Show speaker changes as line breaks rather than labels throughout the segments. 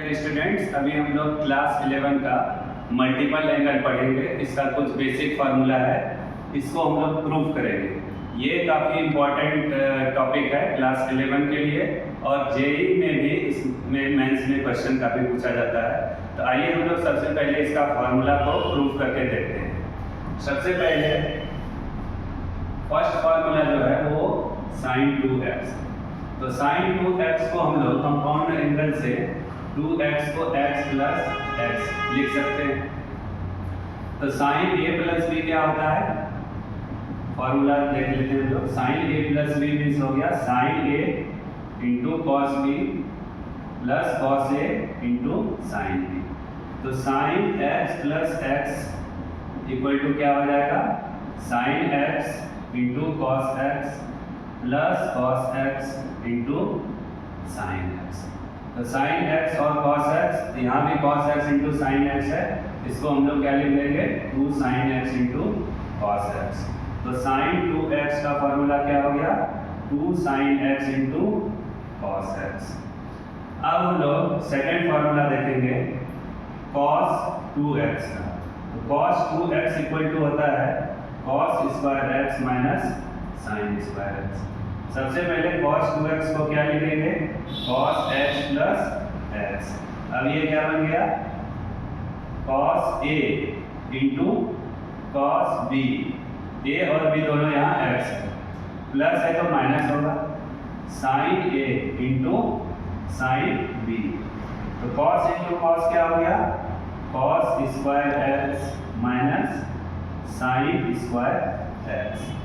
Dear students, अभी हम लोग क्लास 11 का मल्टीपल एंगल पढ़ेंगे। इसका कुछ बेसिक फार्मूला है, इसको हम लोग प्रूव करेंगे। ये काफ़ी इम्पोर्टेंट टॉपिक है क्लास 11 के लिए, और जेई में भी इसमें मेंस में क्वेश्चन काफ़ी पूछा जाता है। तो आइए हम लोग सबसे पहले इसका फार्मूला को प्रूव करके देखते हैं। सबसे पहले फर्स्ट फार्मूला जो है वो sin 2x। तो sin 2x को हम लोग कंपाउंड एंगल से 2x को x प्लस x लिख सकते हैं। तो sin a प्लस b क्या होता है, फॉर्मूला देख लेते हैं हम लोग। sin a plus b means हो गया sin a into cos b plus cos a into sin b। तो sin x plus x equal to क्या हो जाएगा, sin x into cos x plus cos x into sin x। तो sin x और cos x, यहाँ भी cos x into sin x है, इसको हम लोग क्या लिख लेंगे, 2 sin x into cos x। तो sin 2x का फॉर्मूला क्या हो गया, 2 sin x into cos x। अब हम लोग सेकेंड फॉर्मूला देखेंगे cos 2x का। तो cos 2x इक्वल टू होता है cos square x minus sin square x। सबसे पहले cos 2x को क्या लिखेंगे, cos x प्लस x। अब ये क्या बन गया, cos a into cos b। a और b दोनों यहाँ x है, प्लस है तो माइनस होगा, sin a into sin b। तो cos इंटू cos क्या हो गया, cos square x minus sin square x।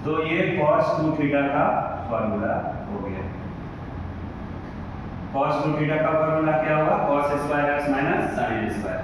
तो ये cos 2 थीटा का फॉर्मूला हो गया। cos 2 थीटा का फॉर्मूला क्या होगा, cos square x minus sin square.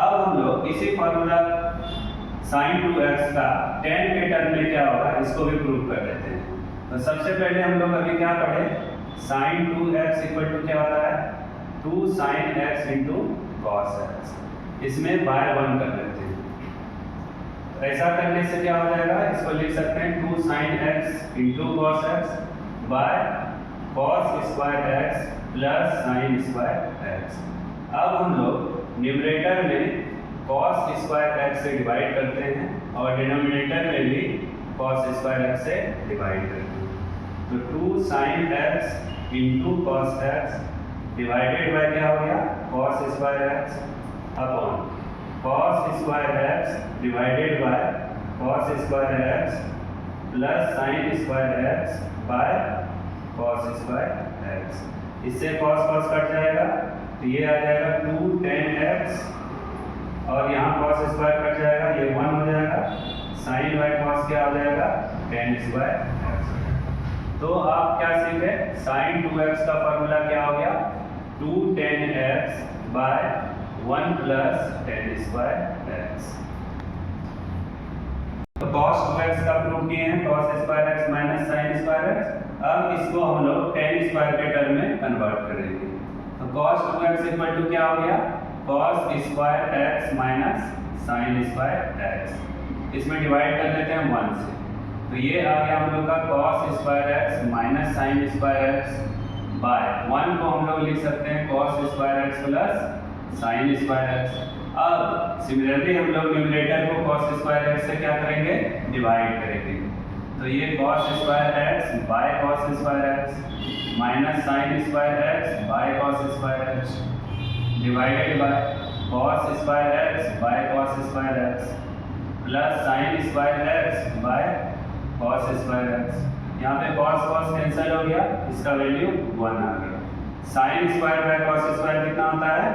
अब हम लोग इसी फॉर्मूला sin 2x का tan के टर्म में क्या होगा, इसको भी प्रूव कर देते हैं। तो सबसे पहले हम लोग अभी क्या पढ़े, sin 2x इक्वल टू क्या होता है, 2 sin x into cos x। इसमें बाय 1 कर लेते हैं। ऐसा करने से क्या हो जाएगा, इसको लिख सकते हैं 2 sin x into cos x by cos square x plus sin square x। अब हम लोग न्यूमरेटर में cos स्क्वायर x से डिवाइड करते हैं और डिनोमिनेटर में भी cos स्क्वायर x से डिवाइड करते हैं। तो 2 sin x into cos x divided by क्या हो गया, cos square x upon cos square x divided by cos square x plus sin square x by cos square x। इससे cos cos cut जाएगा, तो ये आ जाएगा 2 tan x, और यहाँ cos स्क्वायर कट जाएगा, ये 1 हो जाएगा, sin बाय cos क्या हो जाएगा, tan स्क्वायर x। तो आप क्या सीखे, sin 2x का फॉर्मूला क्या हो गया, 2 tan x by 1 plus tan square x। तो cos 2x का प्रूव किए हैं, cos square x minus sin square x। अब इसको हम लोग tan स्क्वायर के टर्म में कन्वर्ट करेंगे। तो cos 2x इक्वल टू क्या हो गया, cos square x minus sin square x। इसमें डिवाइड कर लेते हैं 1 से, तो ये आ गया हम लोग का cos square x minus sin square x by 1 को हम लोग लिख सकते हैं cos square x plus sin square x। अब सिमिलरली हम लोग न्यूमरेटर को cos स्क्वायर x से क्या करेंगे, डिवाइड करेंगे। तो ये cos square x by cos square x minus sin square x by cos square x divided by cos square x by cos square x plus sin square x by cos square x। यहाँ पे cos cos cancel हो गया, इसका value 1 आ गया। sin square by cos square कितना होता है,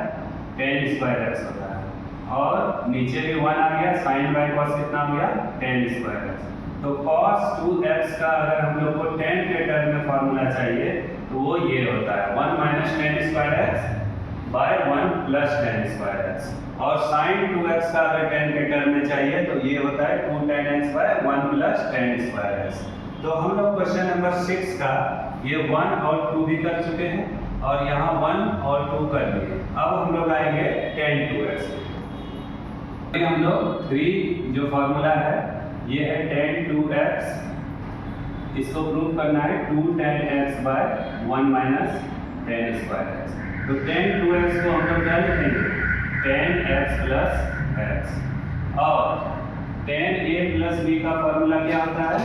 tan square x होता है, और नीचे भी 1 आ गया, sin बाय cos कितना हो गया, tan स्क्वायर x। तो cos 2x का अगर हम लोग को tan के टर्म में फॉर्मूला चाहिए, तो वो ये होता है 1 minus tan square x by 1 plus tan square x। और sin 2x का अगर tan के टर्म में चाहिए, तो ये होता है 2 tan x by 1 plus tan square x। तो हम लोग क्वेश्चन नंबर 6 का ये 1 और 2 भी कर चुके हैं, और यहाँ 1 और 2 कर लिए। अब हम लोग आएंगे tan 2x। हम लोग 3 जो फॉर्मूला है ये है tan 2x, इसको प्रूव करना है 2 tan x by 1 minus tan square x। तो tan 2x को हम लोग क्या लिखेंगे, tan x प्लस x। और tan a प्लस b का फॉर्मूला क्या होता है,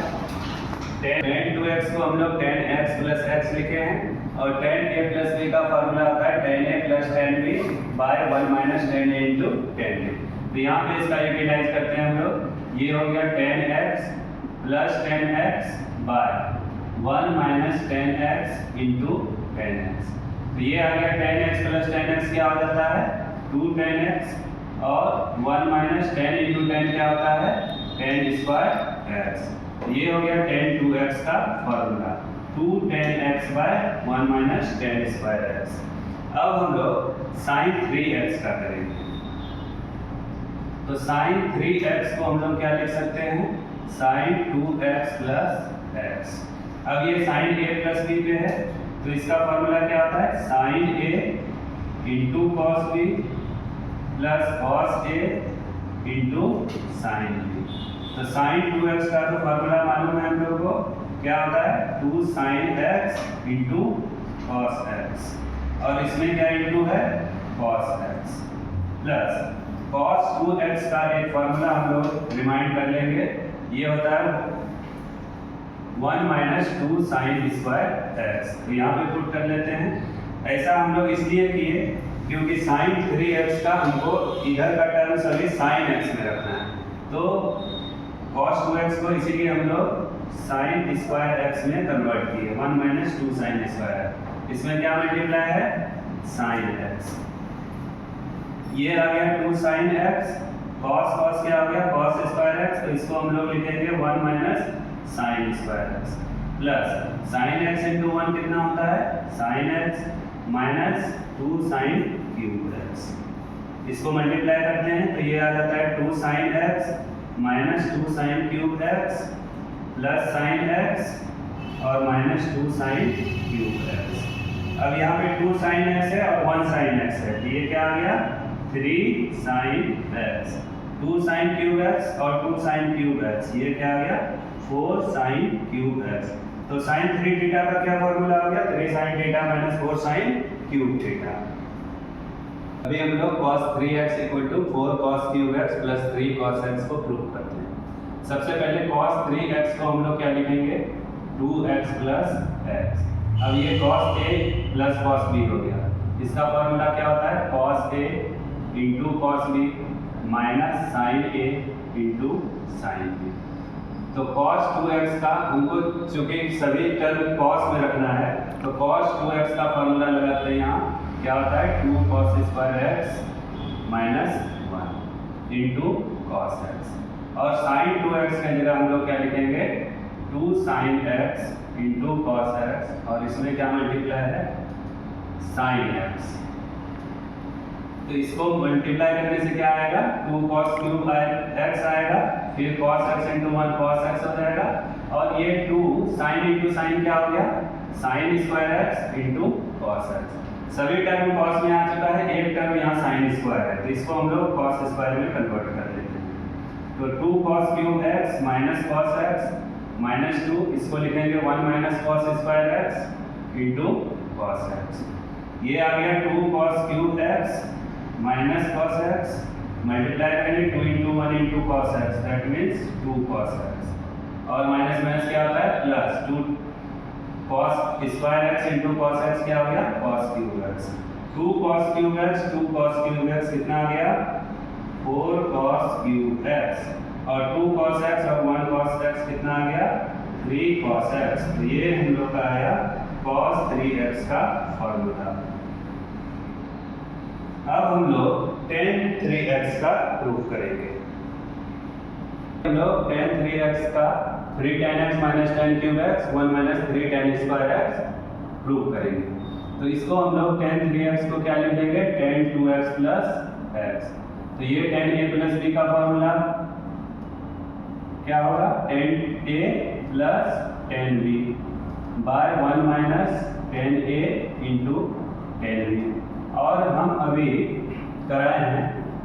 tan 2x को हम लोग tan x प्लस x लिखे हैं, और tan a प्लस b का फॉर्मूला होता है tan a plus tan b by 1 minus tan a into tan b। तो यहाँ पे इसका यूटिलाइज करते हैं हम लोग, ये हो गया tan x plus tan x by 1 minus tan x into tan x। तो ये आ गया tan x plus tan x क्या हो जाता है 2 tan x, और 1 माइनस tan इंटू tan क्या होता है tan स्क्वायर x। ये हो गया tan 2x का formula, 2 tan x by 1 minus tan square x। अब हम लोग sin 3x का करेंगे। तो sin 3x को हम लोग क्या लिख सकते हैं, sin 2x प्लस x। अब ये sin a प्लस b पे है, तो इसका फॉर्मूला क्या होता है sin a into cos b plus cos a into sin b। तो sin 2x का तो फॉर्मूला मालूम है हम लोग को, क्या होता है 2 sin x into cos x, और इसमें क्या इंटू है cos x, plus cos 2x का एक फॉर्मूला हम लोग रिमाइंड कर लेंगे, ये होता है 1 माइनस 2 sin स्क्वायर x। तो यहाँ पे पुट कर लेते हैं। ऐसा हम लोग इसलिए किए क्योंकि sin 3x का हमको इधर का टर्म सभी sin x में रखना है, तो cos 2x को इसीलिए हम लोग sin स्क्वायर x में कन्वर्ट किए, 1 माइनस 2 sin स्क्वायर। इसमें क्या मल्टीप्लाई है sin x, ये आ गया 2 sin x, cos क्या हो गया cos स्क्वायर x, तो इसको हम लोग लिखेंगे 1 minus sin square x, plus sin x into 1 कितना होता है sin x minus 2 sin cube x। इसको मल्टीप्लाई करते हैं तो ये आ जाता है 2 sin x minus 2 sin cube x plus sin x और माइनस 2 sin क्यूब x। अब यहाँ पे 2 sin x है और 1 sin x है, तो ये क्या आ गया 3 sin x, 2 sin cube x और 2 sin क्यूब x, ये क्या आ गया 4 sin क्यूब x। तो sin 3 थीटा का क्या फॉर्मूला हो गया 3 sin theta minus 4 sin cube theta. अभी हम लोग cos 3x equal to 4 cos cube x plus 3 cos x को प्रूव करते हैं। सबसे पहले cos 3x को हम लोग क्या लिखेंगे 2x प्लस x। अब ये cos a plus cos b हो गया, इसका फॉर्मूला क्या होता है cos a into cos b minus sin a into sin b। तो cos 2x का हमको चूंकि सभी टर्म cos में रखना है, तो cos 2x का फॉर्मूला लगाते हैं, यहाँ क्या होता है 2 cos square x minus 1 into cos x, और sin 2x के जगह हम लोग क्या लिखेंगे 2 sin x into cos x, और इसमें क्या मल्टीप्लाई है sin x। तो इसको मल्टीप्लाई करने से क्या आएगा 2 cos क्यूब x आएगा, फिर cos x into 1 cos x हो जाएगा, और ये 2 sin इंटू sin क्या हो गया sin square x into cos x। सभी टर्म cos में आ चुका है, एक टर्म यहाँ sin स्क्वायर है, तो इसको हम लोग cos स्क्वायर में कन्वर्ट कर देते हैं। तो 2 cos cube x minus cos x minus 2, इसको लिखेंगे 1 minus cos square x into cos x। ये आ गया 2 cos cube x minus cos x, multiply करेंगे 2 into 1 into cos x, that means 2 cos x, और माइनस माइनस क्या होता है plus 2 cos square x into cos x क्या हो गया cos cube x। 2 cos cube x 2 cos cube x कितना आ गया 4 cos क्यूब x, और 2 cos x और 1 cos x कितना आ गया 3 cos x। तो ये हम लोग का आया cos 3x का फॉर्मूला। अब हम लोग tan 3x का प्रूफ करेंगे। हम लोग tan 3x का 3 tan x minus tan cube x 1 minus 3 tan square x proof करेंगे। तो इसको हम लोग tan 3x को क्या लिख देंगे tan 2x प्लस x। तो ये tan a प्लस b का फॉर्मूला क्या होगा tan a plus tan b by 1 minus tan a into tan b, और हम अभी कराए हैं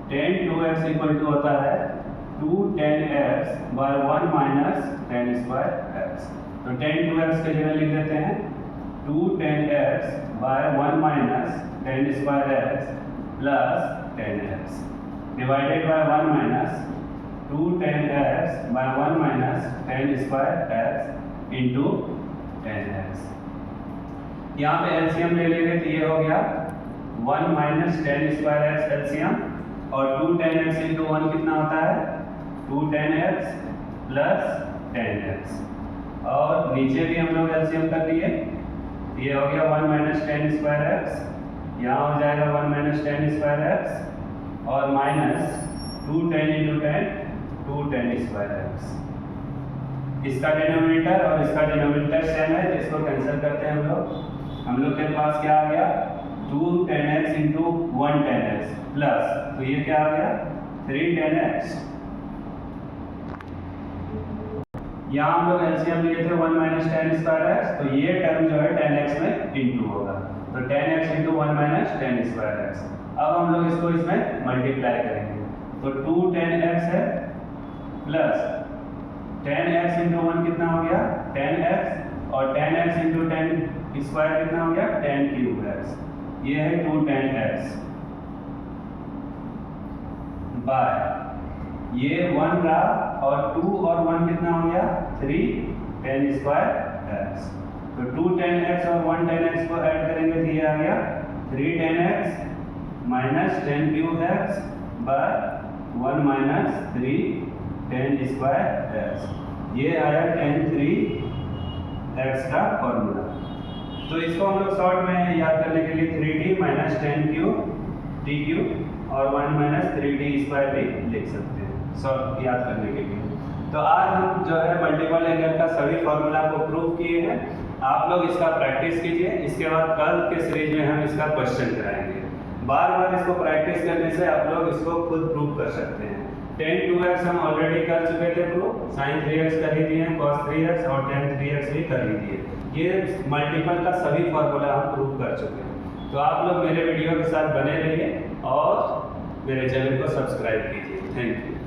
tan 2x इक्वल टू होता है 2 tan x by 1 minus tan square x। तो tan 2x के जगह लिख देते हैं 2 tan x by 1 minus tan square x plus tan x divided by 1 minus 2 tan x by 1 minus tan square x into tan x. यहाँ पे LCM ले लेंगे तो ये हो गया 1 minus tan square x LCM, और 2 टेन एक्स इंटू 1 कितना होता है 2 tan x plus tan x, और नीचे भी हम लोग एलसीएम कर लिए, ये हो गया 1 माइनस टेन स्क्वायर एक्स, यहाँ हो जाएगा 1 माइनस टेन स्क्वायर एक्स और minus 2 ten into ten 2 ten square x. इसका डिनोमिनेटर और इसका डिनोमिनेटर सेम है तो इसको कैंसिल करते हैं हम लोग के पास क्या आ गया 2 tan x into 1 ten x plus, तो ये क्या आ गया 3 टेन एक्स। यहाँ हम लोग एलसीएम लिए थे 1 माइनस टेन स्क्वायर एक्स, तो ये टर्म जो है 10x में इंटू होगा, तो 10x into 1 minus tan square x. अब हम लोग इसको इसमें मल्टीप्लाई करेंगे, तो 2 10x है प्लस 10x इंटू 1 कितना हो गया 10x, और 10x इंटू 10 स्क्वायर कितना हो गया 10 क्यूब एक्स, ये है 2 10x बाय ये 1 रहा और 2 और 1 कितना हो गया 3 10 स्क्वायर एक्स, तो 2 10x और 1 10x को ऐड करेंगे तो ये आ गया 3 10x minus 10 cube x by 1 minus 3 10 square x, ये आया 10 3 x का फॉर्मूला। तो इसको हम लोग शॉर्ट में याद करने के लिए 3d minus 10 cube T cube और 1 माइनस 3d स्क्वायर भी लिख सकते हैं शॉर्ट याद करने के लिए। तो आज हम जो है मल्टीपल एंगल का सभी फॉर्मूला को प्रूव किए हैं, आप लोग इसका प्रैक्टिस कीजिए, इसके बाद कल के सीरीज में हम इसका क्वेश्चन कराएंगे। बार बार इसको प्रैक्टिस करने से आप लोग इसको खुद प्रूव कर सकते हैं। tan 2x हम ऑलरेडी कर चुके थे प्रूव, sin 3x कर ही दिए हैं, cos 3x और tan 3x भी कर ही दिए, ये मल्टीपल का सभी फॉर्मूला हम प्रूव कर चुके हैं। तो आप लोग मेरे वीडियो के साथ बने रहिए और मेरे चैनल को सब्सक्राइब कीजिए। Thank you.